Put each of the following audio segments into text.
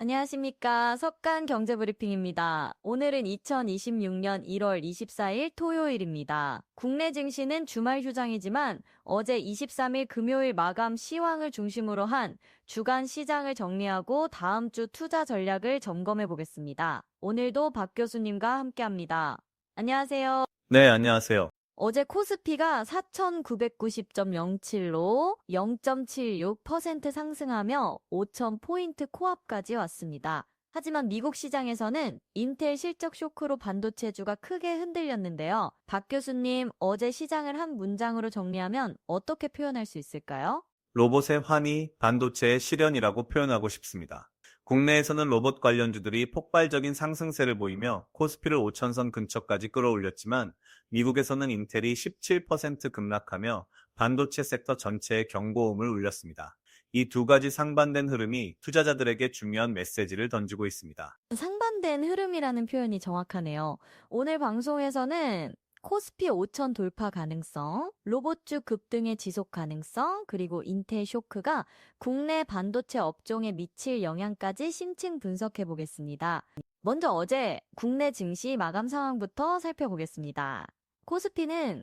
안녕하십니까. 석간 경제브리핑입니다. 오늘은 2026년 1월 24일 토요일입니다. 국내 증시는 주말 휴장이지만 어제 23일 금요일 마감 시황을 중심으로 한 주간 시장을 정리하고 다음 주 투자 전략을 점검해 보겠습니다. 오늘도 박 교수님과 함께합니다. 안녕하세요. 네, 안녕하세요. 어제 코스피가 4,990.07로 0.76% 상승하며 5,000포인트 코앞까지 왔습니다. 하지만 미국 시장에서는 인텔 실적 쇼크로 반도체주가 크게 흔들렸는데요. 박 교수님, 어제 시장을 한 문장으로 정리하면 어떻게 표현할 수 있을까요? 로봇의 환희, 반도체의 실현이라고 표현하고 싶습니다. 국내에서는 로봇 관련주들이 폭발적인 상승세를 보이며 코스피를 5천선 근처까지 끌어올렸지만 미국에서는 인텔이 17% 급락하며 반도체 섹터 전체에 경고음을 울렸습니다. 이 두 가지 상반된 흐름이 투자자들에게 중요한 메시지를 던지고 있습니다. 상반된 흐름이라는 표현이 정확하네요. 오늘 방송에서는 코스피 5천 돌파 가능성, 로봇주 급등의 지속 가능성, 그리고 인텔 쇼크가 국내 반도체 업종에 미칠 영향까지 심층 분석해 보겠습니다. 먼저 어제 국내 증시 마감 상황부터 살펴보겠습니다. 코스피는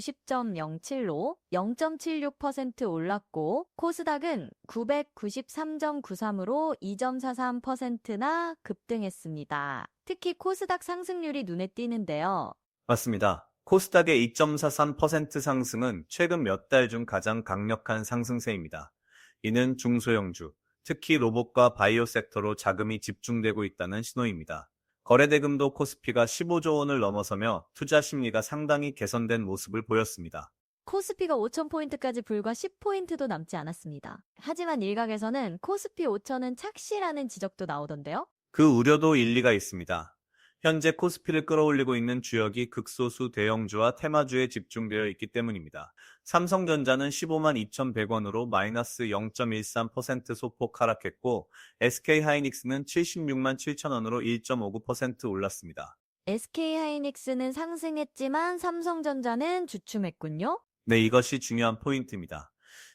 4,990.07로 0.76% 올랐고 코스닥은 993.93으로 2.43%나 급등했습니다. 특히 코스닥 상승률이 눈에 띄는데요. 맞습니다. 코스닥의 2.43% 상승은 최근 몇 달 중 가장 강력한 상승세입니다. 이는 중소형주, 특히 로봇과 바이오 섹터로 자금이 집중되고 있다는 신호입니다. 거래대금도 코스피가 15조 원을 넘어서며 투자 심리가 상당히 개선된 모습을 보였습니다. 코스피가 5,000포인트까지 불과 10포인트도 남지 않았습니다. 하지만 일각에서는 코스피 5,000은 착시라는 지적도 나오던데요. 그 우려도 일리가 있습니다. 현재 코스피를 끌어올리고 있는 주역이 극소수 대형주와 테마주에 집중되어 있기 때문입니다. 삼성전자는 15만 2,100원으로 마이너스 0.13% 소폭 하락했고 SK하이닉스는 76만 7천원으로 1.59% 올랐습니다. SK하이닉스는 상승했지만 삼성전자는 주춤했군요. 네, 이것이 중요한 포인트입니다.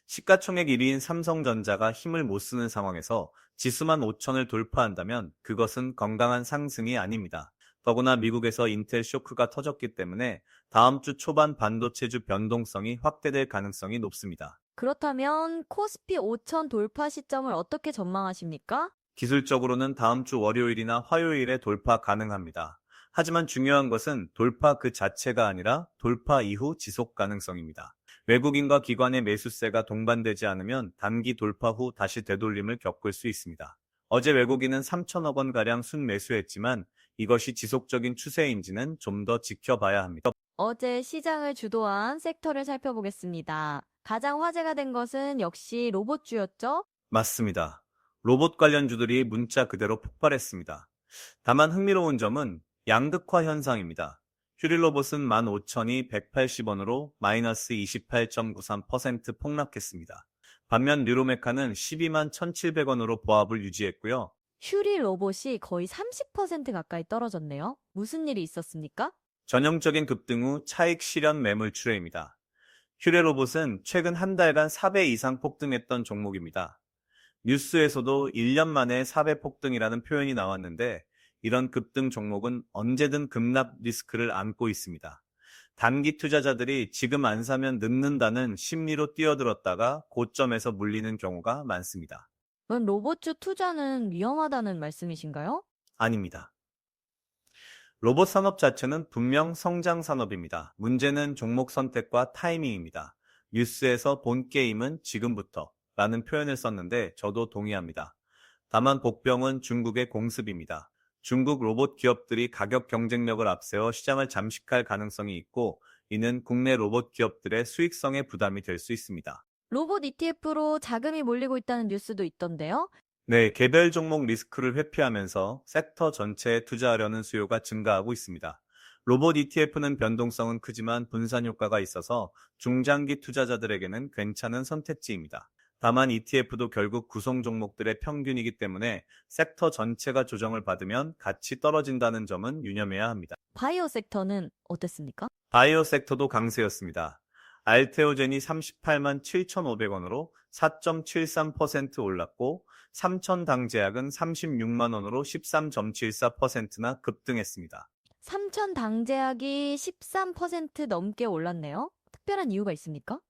시가총액 1위인 삼성전자가 힘을 못 쓰는 상황에서 지수만 5천을 돌파한다면 그것은 건강한 상승이 아닙니다. 더구나 미국에서 인텔 쇼크가 터졌기 때문에 다음 주 초반 반도체주 변동성이 확대될 가능성이 높습니다. 그렇다면 코스피 5천 돌파 시점을 어떻게 전망하십니까? 기술적으로는 다음 주 월요일이나 화요일에 돌파 가능합니다. 하지만 중요한 것은 돌파 그 자체가 아니라 돌파 이후 지속 가능성입니다. 외국인과 기관의 매수세가 동반되지 않으면 단기 돌파 후 다시 되돌림을 겪을 수 있습니다. 어제 외국인은 3천억 원가량 순매수했지만 이것이 지속적인 추세인지는 좀 더 지켜봐야 합니다. 어제 시장을 주도한 섹터를 살펴보겠습니다. 가장 화제가 된 것은 역시 로봇주였죠? 맞습니다. 로봇 관련주들이 문자 그대로 폭발했습니다. 다만 흥미로운 점은 양극화 현상입니다. 휴릴로봇은 15,000이 180원으로 마이너스 28.93% 폭락했습니다. 반면 뉴로메카는 12만 1,700원으로 보합을 유지했고요. 휴리 로봇이 거의 30% 가까이 떨어졌네요. 무슨 일이 있었습니까? 전형적인 급등 후 차익 실현 매물 출회입니다. 휴레로봇은 최근 한 달간 4배 이상 폭등했던 종목입니다. 뉴스에서도 1년 만에 4배 폭등이라는 표현이 나왔는데 이런 급등 종목은 언제든 급락 리스크를 안고 있습니다. 단기 투자자들이 지금 안 사면 늦는다는 심리로 뛰어들었다가 고점에서 물리는 경우가 많습니다. 그럼 로봇주 투자는 위험하다는 말씀이신가요? 아닙니다. 로봇 산업 자체는 분명 성장 산업입니다. 문제는 종목 선택과 타이밍입니다. 뉴스에서 본 게임은 지금부터 라는 표현을 썼는데 저도 동의합니다. 다만 복병은 중국의 공습입니다. 중국 로봇 기업들이 가격 경쟁력을 앞세워 시장을 잠식할 가능성이 있고 이는 국내 로봇 기업들의 수익성에 부담이 될 수 있습니다. 로봇 ETF로 자금이 몰리고 있다는 뉴스도 있던데요. 네, 개별 종목 리스크를 회피하면서 섹터 전체에 투자하려는 수요가 증가하고 있습니다. 로봇 ETF는 변동성은 크지만 분산 효과가 있어서 중장기 투자자들에게는 괜찮은 선택지입니다. 다만 ETF도 결국 구성 종목들의 평균이기 때문에 섹터 전체가 조정을 받으면 같이 떨어진다는 점은 유념해야 합니다. 바이오 섹터는 어땠습니까? 바이오 섹터도 강세였습니다. 알테오젠이 38만 7,500원으로 4.73% 올랐고 삼천당제약은 36만 원으로 13.74%나 급등했습니다. 삼천 당제약이 13% 넘게 올랐네요. 특별한 이유가 있습니까?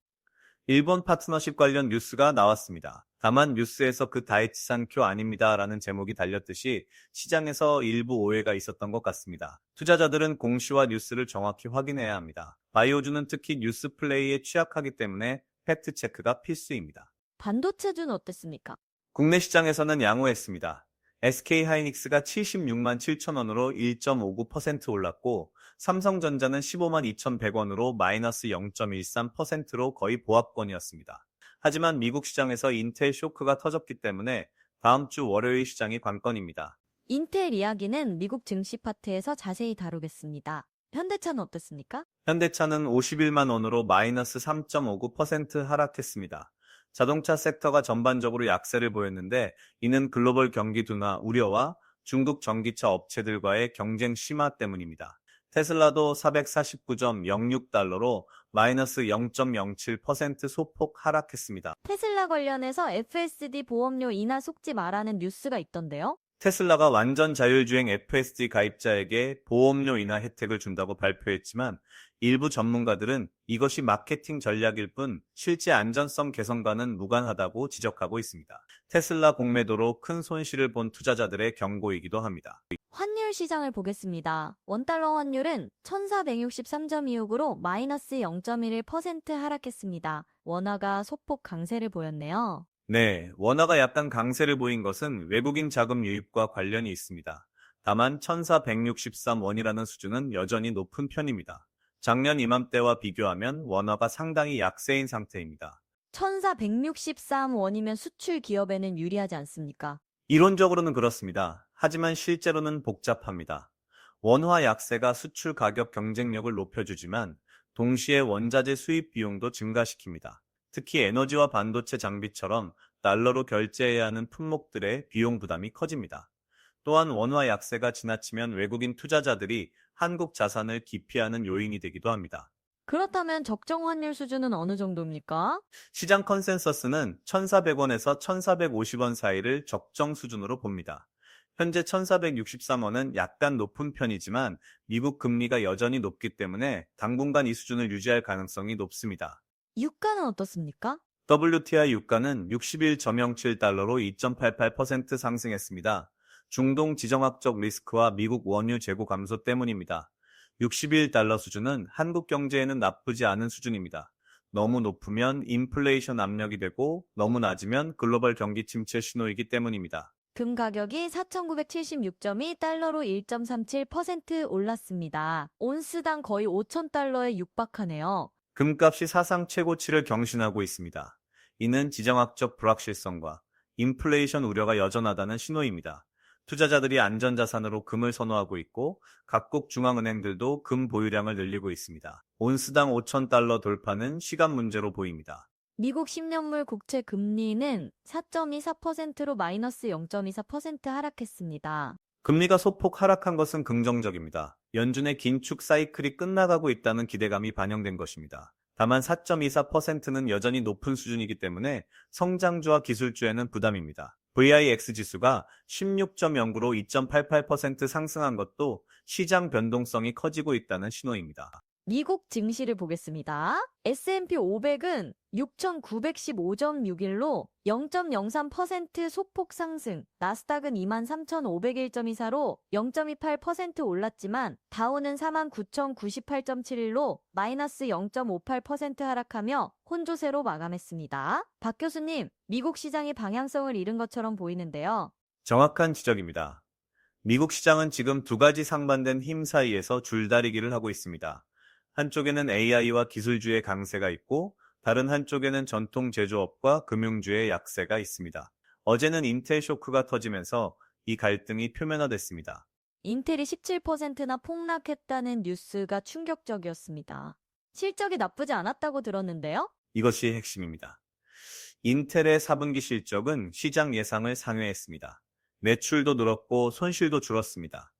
일본 파트너십 관련 뉴스가 나왔습니다. 다만 뉴스에서 그 다이치산 쿄 아닙니다라는 제목이 달렸듯이 시장에서 일부 오해가 있었던 것 같습니다. 투자자들은 공시와 뉴스를 정확히 확인해야 합니다. 바이오주는 특히 뉴스 플레이에 취약하기 때문에 팩트 체크가 필수입니다. 반도체주는 어땠습니까? 국내 시장에서는 양호했습니다. SK하이닉스가 76만 7천 원으로 1.59% 올랐고 삼성전자는 15만 2,100원으로 마이너스 0.13%로 거의 보합권이었습니다. 하지만 미국 시장에서 인텔 쇼크가 터졌기 때문에 다음 주 월요일 시장이 관건입니다. 인텔 이야기는 미국 증시 파트에서 자세히 다루겠습니다. 현대차는 어땠습니까? 현대차는 51만 원으로 마이너스 3.59% 하락했습니다. 자동차 섹터가 전반적으로 약세를 보였는데 이는 글로벌 경기 둔화 우려와 중국 전기차 업체들과의 경쟁 심화 때문입니다. 테슬라도 449.06달러로 마이너스 0.07% 소폭 하락했습니다. 테슬라 관련해서 FSD 보험료 인하 속지 마라는 뉴스가 있던데요. 테슬라가 완전 자율주행 FSD 가입자에게 보험료 인하 혜택을 준다고 발표했지만 일부 전문가들은 이것이 마케팅 전략일 뿐 실제 안전성 개선과는 무관하다고 지적하고 있습니다. 테슬라 공매도로 큰 손실을 본 투자자들의 경고이기도 합니다. 환율 시장을 보겠습니다. 원달러 환율은 1463.26으로 마이너스 0.11% 하락했습니다. 원화가 소폭 강세를 보였네요. 네, 원화가 약간 강세를 보인 것은 외국인 자금 유입과 관련이 있습니다. 다만 1463원이라는 수준은 여전히 높은 편입니다. 작년 이맘때와 비교하면 원화가 상당히 약세인 상태입니다. 1463원이면 수출 기업에는 유리하지 않습니까? 이론적으로는 그렇습니다. 하지만 실제로는 복잡합니다. 원화 약세가 수출 가격 경쟁력을 높여주지만 동시에 원자재 수입 비용도 증가시킵니다. 특히 에너지와 반도체 장비처럼 달러로 결제해야 하는 품목들의 비용 부담이 커집니다. 또한 원화 약세가 지나치면 외국인 투자자들이 한국 자산을 기피하는 요인이 되기도 합니다. 그렇다면 적정 환율 수준은 어느 정도입니까? 시장 컨센서스는 1,400원에서 1,450원 사이를 적정 수준으로 봅니다. 현재 1,463원은 약간 높은 편이지만 미국 금리가 여전히 높기 때문에 당분간 이 수준을 유지할 가능성이 높습니다. 유가는 어떻습니까? WTI 유가는 61.07달러로 2.88% 상승했습니다. 중동 지정학적 리스크와 미국 원유 재고 감소 때문입니다. 61달러 수준은 한국 경제에는 나쁘지 않은 수준입니다. 너무 높으면 인플레이션 압력이 되고 너무 낮으면 글로벌 경기 침체 신호이기 때문입니다. 금 가격이 4,976.2달러로 1.37% 올랐습니다. 온스당 거의 5,000달러에 육박하네요. 금값이 사상 최고치를 경신하고 있습니다. 이는 지정학적 불확실성과 인플레이션 우려가 여전하다는 신호입니다. 투자자들이 안전자산으로 금을 선호하고 있고 각국 중앙은행들도 금 보유량을 늘리고 있습니다. 온스당 5,000달러 돌파는 시간 문제로 보입니다. 미국 10년물 국채 금리는 4.24%로 마이너스 0.24% 하락했습니다. 금리가 소폭 하락한 것은 긍정적입니다. 연준의 긴축 사이클이 끝나가고 있다는 기대감이 반영된 것입니다. 다만 4.24%는 여전히 높은 수준이기 때문에 성장주와 기술주에는 부담입니다. VIX 지수가 16.09로 2.88% 상승한 것도 시장 변동성이 커지고 있다는 신호입니다. 미국 증시를 보겠습니다. S&P 500은 6,915.61로 0.03% 소폭 상승, 나스닥은 23,501.24로 0.28% 올랐지만 다우는 49,098.71로 마이너스 0.58% 하락하며 혼조세로 마감했습니다. 박 교수님, 미국 시장이 방향성을 잃은 것처럼 보이는데요. 정확한 지적입니다. 미국 시장은 지금 두 가지 상반된 힘 사이에서 줄다리기를 하고 있습니다. 한쪽에는 AI와 기술주의 강세가 있고 다른 한쪽에는 전통 제조업과 금융주의 약세가 있습니다. 어제는 인텔 쇼크가 터지면서 이 갈등이 표면화됐습니다. 인텔이 17%나 폭락했다는 뉴스가 충격적이었습니다. 실적이 나쁘지 않았다고 들었는데요. 이것이 핵심입니다. 인텔의 4분기 실적은 시장 예상을 상회했습니다. 매출도 늘었고 손실도 줄었습니다.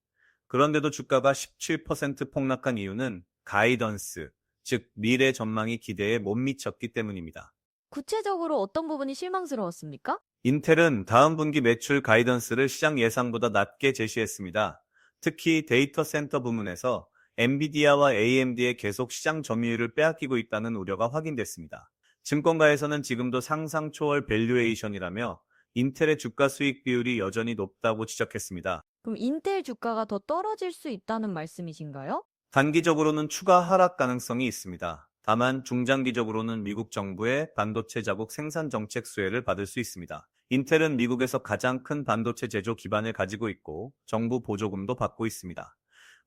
그런데도 주가가 17% 폭락한 이유는 가이던스, 즉 미래 전망이 기대에 못 미쳤기 때문입니다. 구체적으로 어떤 부분이 실망스러웠습니까? 인텔은 다음 분기 매출 가이던스를 시장 예상보다 낮게 제시했습니다. 특히 데이터 센터 부문에서 엔비디아와 AMD의 계속 시장 점유율을 빼앗기고 있다는 우려가 확인됐습니다. 증권가에서는 지금도 상상 초월 밸류에이션이라며 인텔의 주가 수익 비율이 여전히 높다고 지적했습니다. 그럼 인텔 주가가 더 떨어질 수 있다는 말씀이신가요? 단기적으로는 추가 하락 가능성이 있습니다. 다만 중장기적으로는 미국 정부의 반도체 자국 생산 정책 수혜를 받을 수 있습니다. 인텔은 미국에서 가장 큰 반도체 제조 기반을 가지고 있고 정부 보조금도 받고 있습니다.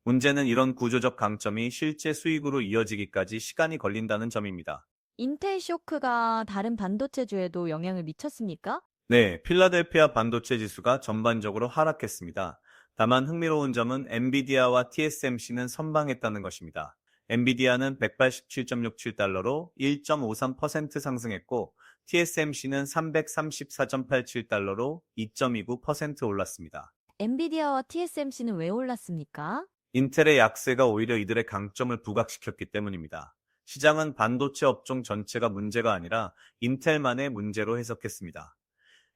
문제는 이런 구조적 강점이 실제 수익으로 이어지기까지 시간이 걸린다는 점입니다. 인텔 쇼크가 다른 반도체주에도 영향을 미쳤습니까? 네, 필라델피아 반도체 지수가 전반적으로 하락했습니다. 다만 흥미로운 점은 엔비디아와 TSMC는 선방했다는 것입니다. 엔비디아는 187.67달러로 1.53% 상승했고, TSMC는 334.87달러로 2.29% 올랐습니다. 엔비디아와 TSMC는 왜 올랐습니까? 인텔의 약세가 오히려 이들의 강점을 부각시켰기 때문입니다. 시장은 반도체 업종 전체가 문제가 아니라 인텔만의 문제로 해석했습니다.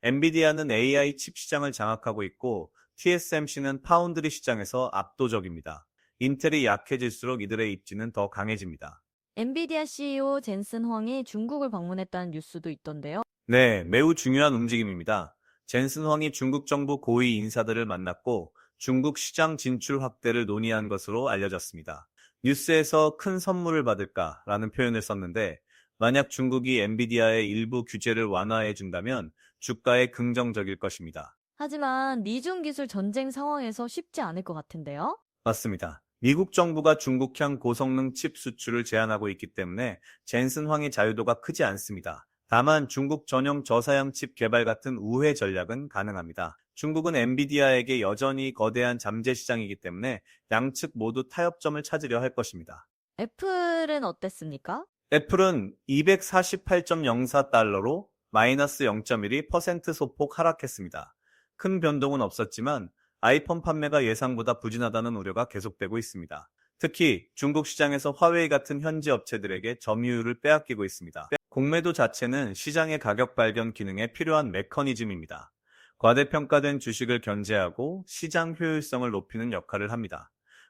엔비디아는 AI 칩 시장을 장악하고 있고 TSMC는 파운드리 시장에서 압도적입니다. 인텔이 약해질수록 이들의 입지는 더 강해집니다. 엔비디아 CEO 젠슨 황이 중국을 방문했다는 뉴스도 있던데요. 네, 매우 중요한 움직임입니다. 젠슨 황이 중국 정부 고위 인사들을 만났고 중국 시장 진출 확대를 논의한 것으로 알려졌습니다. 뉴스에서 큰 선물을 받을까라는 표현을 썼는데 만약 중국이 엔비디아의 일부 규제를 완화해 준다면 주가에 긍정적일 것입니다. 하지만 미중 기술 전쟁 상황에서 쉽지 않을 것 같은데요. 맞습니다. 미국 정부가 중국향 고성능 칩 수출을 제한하고 있기 때문에 젠슨 황의 자유도가 크지 않습니다. 다만 중국 전용 저사양 칩 개발 같은 우회 전략은 가능합니다. 중국은 엔비디아에게 여전히 거대한 잠재 시장이기 때문에 양측 모두 타협점을 찾으려 할 것입니다. 애플은 어땠습니까? 애플은 248.04달러로 마이너스 0.12% 소폭 하락했습니다. 큰 변동은 없었지만 아이폰 판매가 예상보다 부진하다는 우려가 계속되고 있습니다. 특히 중국 시장에서 화웨이 같은 현지 업체들에게 점유율을 빼앗기고 있습니다. 공매도 자체는 시장의 가격 발견 기능에 필요한 메커니즘입니다. 과대평가된 주식을 견제하고 시장 효율성을 높이는 역할을 합니다.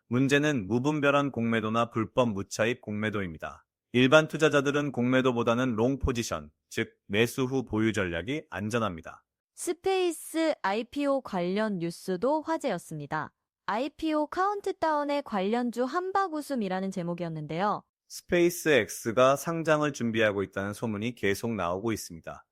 문제는 무분별한 공매도나 불법 무차입 공매도입니다. 일반 투자자들은 공매도보다는 롱 포지션, 즉 매수 후 보유 전략이 안전합니다. 스페이스 IPO 관련 뉴스도 화제였습니다. IPO 카운트다운의 관련주 한박 웃음이라는 제목이었는데요. 스페이스X가 상장을 준비하고 있다는 소문이 계속 나오고 있습니다.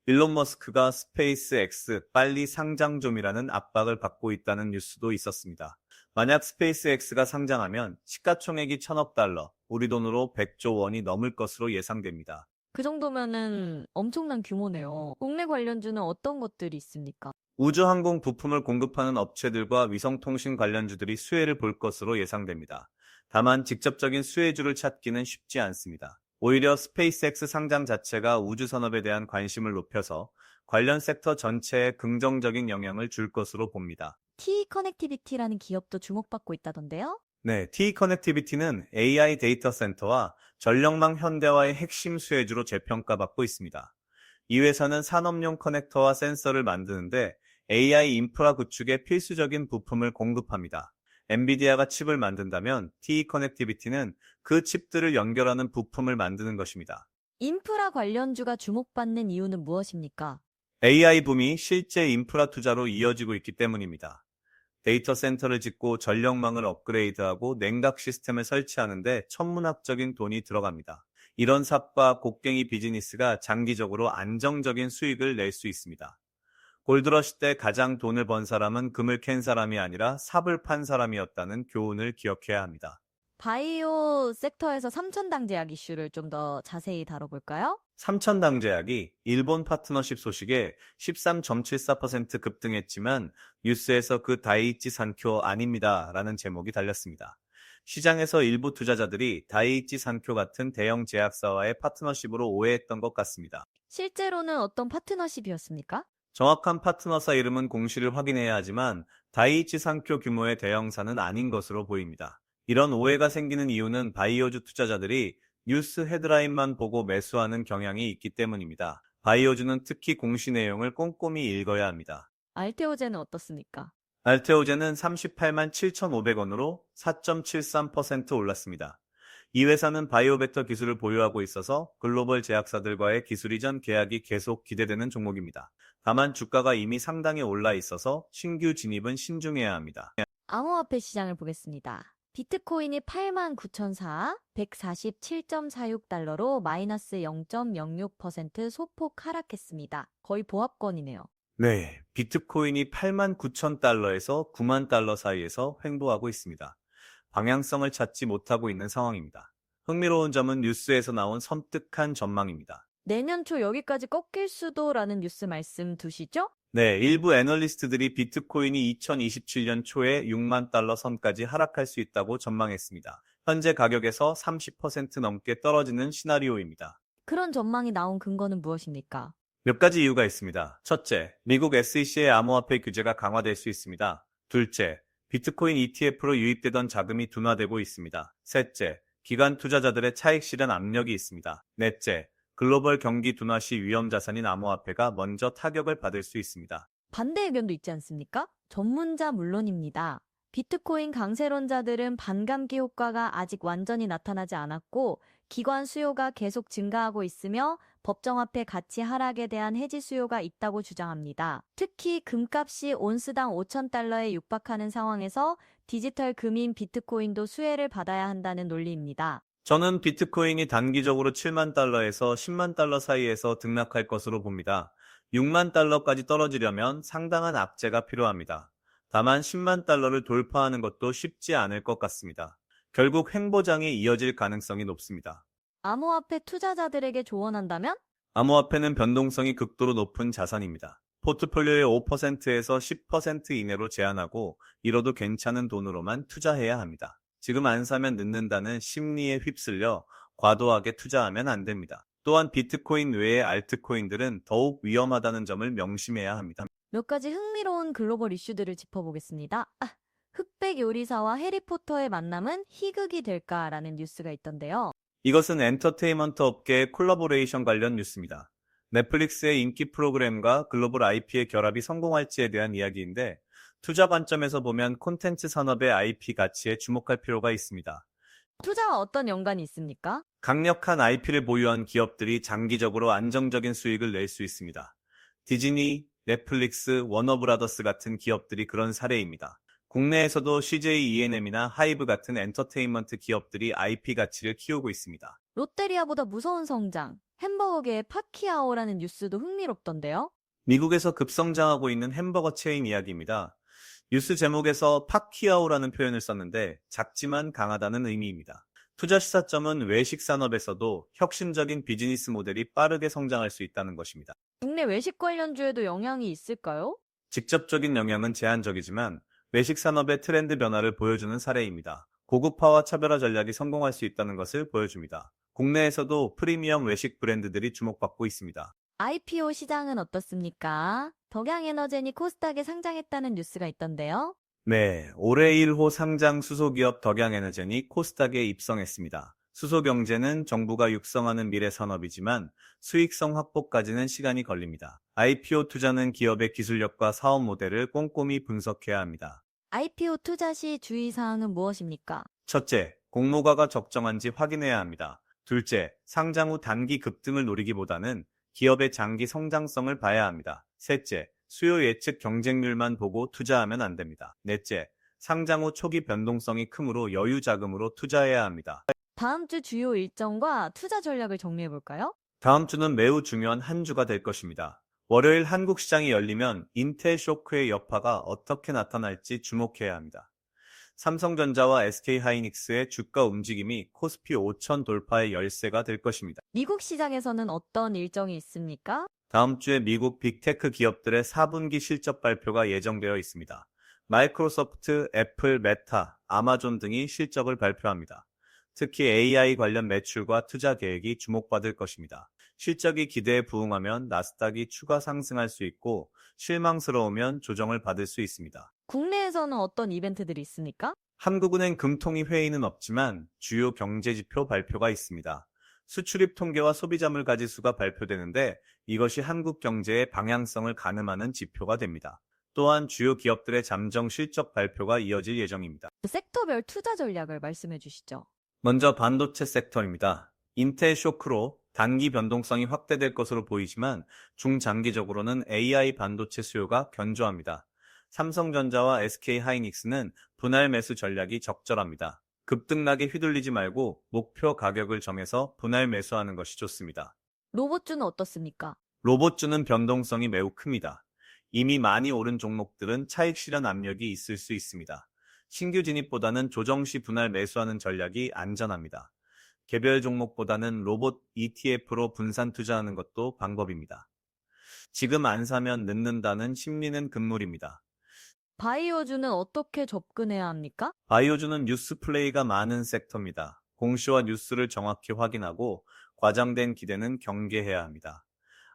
일론 머스크가 스페이스X 빨리 상장 좀이라는 압박을 받고 있다는 뉴스도 있었습니다. 만약 스페이스X가 상장하면 시가총액이 1,000억 달러, 우리 돈으로 100조 원이 넘을 것으로 예상됩니다. 그 정도면은 엄청난 규모네요. 국내 관련주는 어떤 것들이 있습니까? 우주항공 부품을 공급하는 업체들과 위성통신 관련주들이 수혜를 볼 것으로 예상됩니다. 다만 직접적인 수혜주를 찾기는 쉽지 않습니다. 오히려 스페이스X 상장 자체가 우주산업에 대한 관심을 높여서 관련 섹터 전체에 긍정적인 영향을 줄 것으로 봅니다. T 커넥티비티라는 기업도 주목받고 있다던데요. 네, T-커넥티비티는 AI 데이터 센터와 전력망 현대화의 핵심 수혜주로 재평가받고 있습니다. 이 회사는 산업용 커넥터와 센서를 만드는데 AI 인프라 구축에 필수적인 부품을 공급합니다. 엔비디아가 칩을 만든다면 T-커넥티비티는 그 칩들을 연결하는 부품을 만드는 것입니다. 인프라 관련주가 주목받는 이유는 무엇입니까? AI 붐이 실제 인프라 투자로 이어지고 있기 때문입니다. 데이터 센터를 짓고 전력망을 업그레이드하고 냉각 시스템을 설치하는데 천문학적인 돈이 들어갑니다. 이런 삽과 곡괭이 비즈니스가 장기적으로 안정적인 수익을 낼 수 있습니다. 골드러시 때 가장 돈을 번 사람은 금을 캔 사람이 아니라 삽을 판 사람이었다는 교훈을 기억해야 합니다. 바이오 섹터에서 삼천당 제약 이슈를 좀 더 자세히 다뤄볼까요? 삼천당 제약이 일본 파트너십 소식에 13.74% 급등했지만 뉴스에서 그 다이이치 산쿄 아닙니다 라는 제목이 달렸습니다. 시장에서 일부 투자자들이 다이이치 산쿄 같은 대형 제약사와의 파트너십으로 오해했던 것 같습니다. 실제로는 어떤 파트너십이었습니까? 정확한 파트너사 이름은 공시를 확인해야 하지만 다이이치 산쿄 규모의 대형사는 아닌 것으로 보입니다. 이런 오해가 생기는 이유는 바이오주 투자자들이 뉴스 헤드라인만 보고 매수하는 경향이 있기 때문입니다. 바이오주는 특히 공시 내용을 꼼꼼히 읽어야 합니다. 알테오제는 어떻습니까? 알테오제는 38만 7,500원으로 4.73% 올랐습니다. 이 회사는 바이오벡터 기술을 보유하고 있어서 글로벌 제약사들과의 기술 이전 계약이 계속 기대되는 종목입니다. 다만 주가가 이미 상당히 올라 있어서 신규 진입은 신중해야 합니다. 암호화폐 시장을 보겠습니다. 비트코인이 89,400, 147.46달러로 마이너스 0.06% 소폭 하락했습니다. 거의 보합권이네요. 네, 비트코인이 89,000달러에서 9만 달러 사이에서 횡보하고 있습니다. 방향성을 찾지 못하고 있는 상황입니다. 흥미로운 점은 뉴스에서 나온 섬뜩한 전망입니다. 내년 초 여기까지 꺾일 수도라는 뉴스 말씀 두시죠? 네, 일부 애널리스트들이 비트코인이 2027년 초에 6만 달러 선까지 하락할 수 있다고 전망했습니다. 현재 가격에서 30% 넘게 떨어지는 시나리오입니다. 그런 전망이 나온 근거는 무엇입니까? 몇 가지 이유가 있습니다. 첫째, 미국 SEC의 암호화폐 규제가 강화될 수 있습니다. 둘째, 비트코인 ETF로 유입되던 자금이 둔화되고 있습니다. 셋째, 기관 투자자들의 차익 실현 압력이 있습니다. 넷째, 글로벌 경기 둔화 시 위험 자산인 암호화폐가 먼저 타격을 받을 수 있습니다. 반대 의견도 있지 않습니까? 전문자 물론입니다. 비트코인 강세론자들은 반감기 효과가 아직 완전히 나타나지 않았고 기관 수요가 계속 증가하고 있으며 법정화폐 가치 하락에 대한 해지 수요가 있다고 주장합니다. 특히 금값이 온스당 5,000달러에 육박하는 상황에서 디지털 금인 비트코인도 수혜를 받아야 한다는 논리입니다. 저는 비트코인이 단기적으로 7만 달러에서 10만 달러 사이에서 등락할 것으로 봅니다. 6만 달러까지 떨어지려면 상당한 악재가 필요합니다. 다만 10만 달러를 돌파하는 것도 쉽지 않을 것 같습니다. 결국 횡보장이 이어질 가능성이 높습니다. 암호화폐 투자자들에게 조언한다면? 암호화폐는 변동성이 극도로 높은 자산입니다. 포트폴리오의 5%에서 10% 이내로 제한하고 이뤄도 괜찮은 돈으로만 투자해야 합니다. 지금 안 사면 늦는다는 심리에 휩쓸려 과도하게 투자하면 안 됩니다. 또한 비트코인 외의 알트코인들은 더욱 위험하다는 점을 명심해야 합니다. 몇 가지 흥미로운 글로벌 이슈들을 짚어보겠습니다. 흑백 요리사와 해리포터의 만남은 희극이 될까라는 뉴스가 있던데요. 이것은 엔터테인먼트 업계의 콜라보레이션 관련 뉴스입니다. 넷플릭스의 인기 프로그램과 글로벌 IP의 결합이 성공할지에 대한 이야기인데 투자 관점에서 보면 콘텐츠 산업의 IP 가치에 주목할 필요가 있습니다. 투자와 어떤 연관이 있습니까? 강력한 IP를 보유한 기업들이 장기적으로 안정적인 수익을 낼 수 있습니다. 디즈니, 넷플릭스, 워너브라더스 같은 기업들이 그런 사례입니다. 국내에서도 CJ ENM이나 하이브 같은 엔터테인먼트 기업들이 IP 가치를 키우고 있습니다. 롯데리아보다 무서운 성장, 햄버거계의 파키아오라는 뉴스도 흥미롭던데요. 미국에서 급성장하고 있는 햄버거 체인 이야기입니다. 뉴스 제목에서 파키아오라는 표현을 썼는데 작지만 강하다는 의미입니다. 투자 시사점은 외식 산업에서도 혁신적인 비즈니스 모델이 빠르게 성장할 수 있다는 것입니다. 국내 외식 관련주에도 영향이 있을까요? 직접적인 영향은 제한적이지만 외식 산업의 트렌드 변화를 보여주는 사례입니다. 고급화와 차별화 전략이 성공할 수 있다는 것을 보여줍니다. 국내에서도 프리미엄 외식 브랜드들이 주목받고 있습니다. IPO 시장은 어떻습니까? 덕양에너젠이 코스닥에 상장했다는 뉴스가 있던데요. 네, 올해 1호 상장 수소기업 덕양에너젠이 코스닥에 입성했습니다. 수소경제는 정부가 육성하는 미래 산업이지만 수익성 확보까지는 시간이 걸립니다. IPO 투자는 기업의 기술력과 사업 모델을 꼼꼼히 분석해야 합니다. IPO 투자 시 주의사항은 무엇입니까? 첫째, 공모가가 적정한지 확인해야 합니다. 둘째, 상장 후 단기 급등을 노리기보다는 기업의 장기 성장성을 봐야 합니다. 셋째, 수요 예측 경쟁률만 보고 투자하면 안 됩니다. 넷째, 상장 후 초기 변동성이 크므로 여유 자금으로 투자해야 합니다. 다음 주 주요 일정과 투자 전략을 정리해 볼까요? 다음 주는 매우 중요한 한 주가 될 것입니다. 월요일 한국 시장이 열리면 인텔 쇼크의 여파가 어떻게 나타날지 주목해야 합니다. 삼성전자와 SK하이닉스의 주가 움직임이 코스피 5천 돌파의 열쇠가 될 것입니다. 미국 시장에서는 어떤 일정이 있습니까? 다음 주에 미국 빅테크 기업들의 4분기 실적 발표가 예정되어 있습니다. 마이크로소프트, 애플, 메타, 아마존 등이 실적을 발표합니다. 특히 AI 관련 매출과 투자 계획이 주목받을 것입니다. 실적이 기대에 부응하면 나스닥이 추가 상승할 수 있고 실망스러우면 조정을 받을 수 있습니다. 국내에서는 어떤 이벤트들이 있습니까? 한국은행 금통위 회의는 없지만 주요 경제지표 발표가 있습니다. 수출입 통계와 소비자물 가지수가 발표되는데 이것이 한국 경제의 방향성을 가늠하는 지표가 됩니다. 또한 주요 기업들의 잠정 실적 발표가 이어질 예정입니다. 섹터별 투자 전략을 말씀해 주시죠. 먼저 반도체 섹터입니다. 인텔 쇼크로 단기 변동성이 확대될 것으로 보이지만 중장기적으로는 AI 반도체 수요가 견조합니다. 삼성전자와 SK 하이닉스는 분할 매수 전략이 적절합니다. 급등락에 휘둘리지 말고 목표 가격을 정해서 분할 매수하는 것이 좋습니다. 로봇주는 어떻습니까? 로봇주는 변동성이 매우 큽니다. 이미 많이 오른 종목들은 차익 실현 압력이 있을 수 있습니다. 신규 진입보다는 조정 시 분할 매수하는 전략이 안전합니다. 개별 종목보다는 로봇 ETF로 분산 투자하는 것도 방법입니다. 지금 안 사면 늦는다는 심리는 금물입니다. 바이오주는 어떻게 접근해야 합니까? 바이오주는 뉴스 플레이가 많은 섹터입니다. 공시와 뉴스를 정확히 확인하고 과장된 기대는 경계해야 합니다.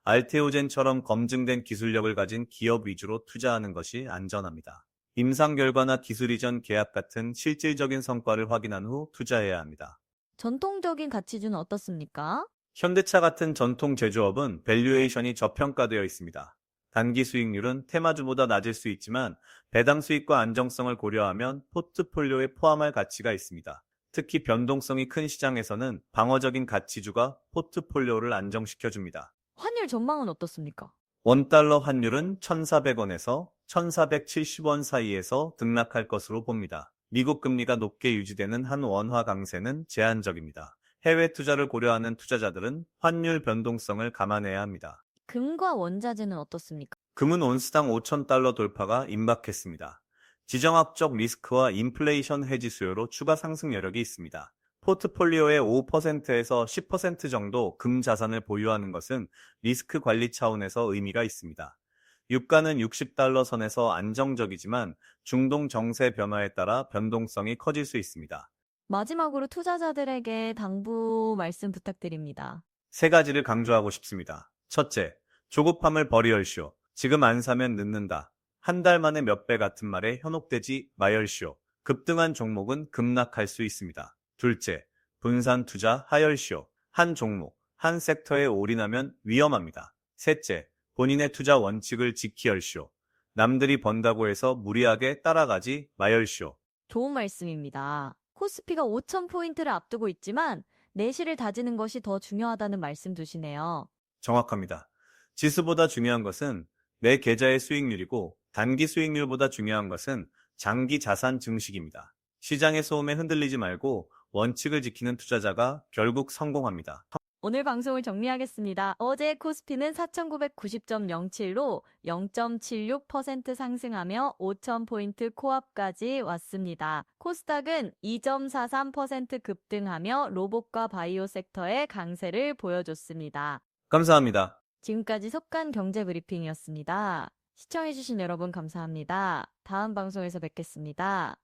알테오젠처럼 검증된 기술력을 가진 기업 위주로 투자하는 것이 안전합니다. 임상 결과나 기술 이전 계약 같은 실질적인 성과를 확인한 후 투자해야 합니다. 전통적인 가치주는 어떻습니까? 현대차 같은 전통 제조업은 밸류에이션이 저평가되어 있습니다. 단기 수익률은 테마주보다 낮을 수 있지만 배당 수익과 안정성을 고려하면 포트폴리오에 포함할 가치가 있습니다. 특히 변동성이 큰 시장에서는 방어적인 가치주가 포트폴리오를 안정시켜줍니다. 환율 전망은 어떻습니까? 원달러 환율은 1,400원에서 1,470원 사이에서 등락할 것으로 봅니다. 미국 금리가 높게 유지되는 한 원화 강세는 제한적입니다. 해외 투자를 고려하는 투자자들은 환율 변동성을 감안해야 합니다. 금과 원자재는 어떻습니까? 금은 온스당 5,000달러 돌파가 임박했습니다. 지정학적 리스크와 인플레이션 해지 수요로 추가 상승 여력이 있습니다. 포트폴리오의 5%에서 10% 정도 금 자산을 보유하는 것은 리스크 관리 차원에서 의미가 있습니다. 유가는 60달러 선에서 안정적이지만 중동 정세 변화에 따라 변동성이 커질 수 있습니다. 마지막으로 투자자들에게 당부 말씀 부탁드립니다. 세 가지를 강조하고 싶습니다. 첫째, 조급함을 버리얼시오. 지금 안 사면 늦는다. 한 달 만에 몇 배 같은 말에 현혹되지 마열시오. 급등한 종목은 급락할 수 있습니다. 둘째, 분산 투자 하열시오. 한 종목, 한 섹터에 올인하면 위험합니다. 셋째, 본인의 투자 원칙을 지키열시오. 남들이 번다고 해서 무리하게 따라가지 마열시오. 좋은 말씀입니다. 코스피가 5,000포인트를 앞두고 있지만 내실을 다지는 것이 더 중요하다는 말씀 두시네요. 정확합니다. 지수보다 중요한 것은 내 계좌의 수익률이고 단기 수익률보다 중요한 것은 장기 자산 증식입니다. 시장의 소음에 흔들리지 말고 원칙을 지키는 투자자가 결국 성공합니다. 오늘 방송을 정리하겠습니다. 어제 코스피는 4,990.07로 0.76% 상승하며 5,000포인트 코앞까지 왔습니다. 코스닥은 2.43% 급등하며 로봇과 바이오 섹터의 강세를 보여줬습니다. 감사합니다. 지금까지 속간 경제 브리핑이었습니다. 시청해주신 여러분 감사합니다. 다음 방송에서 뵙겠습니다.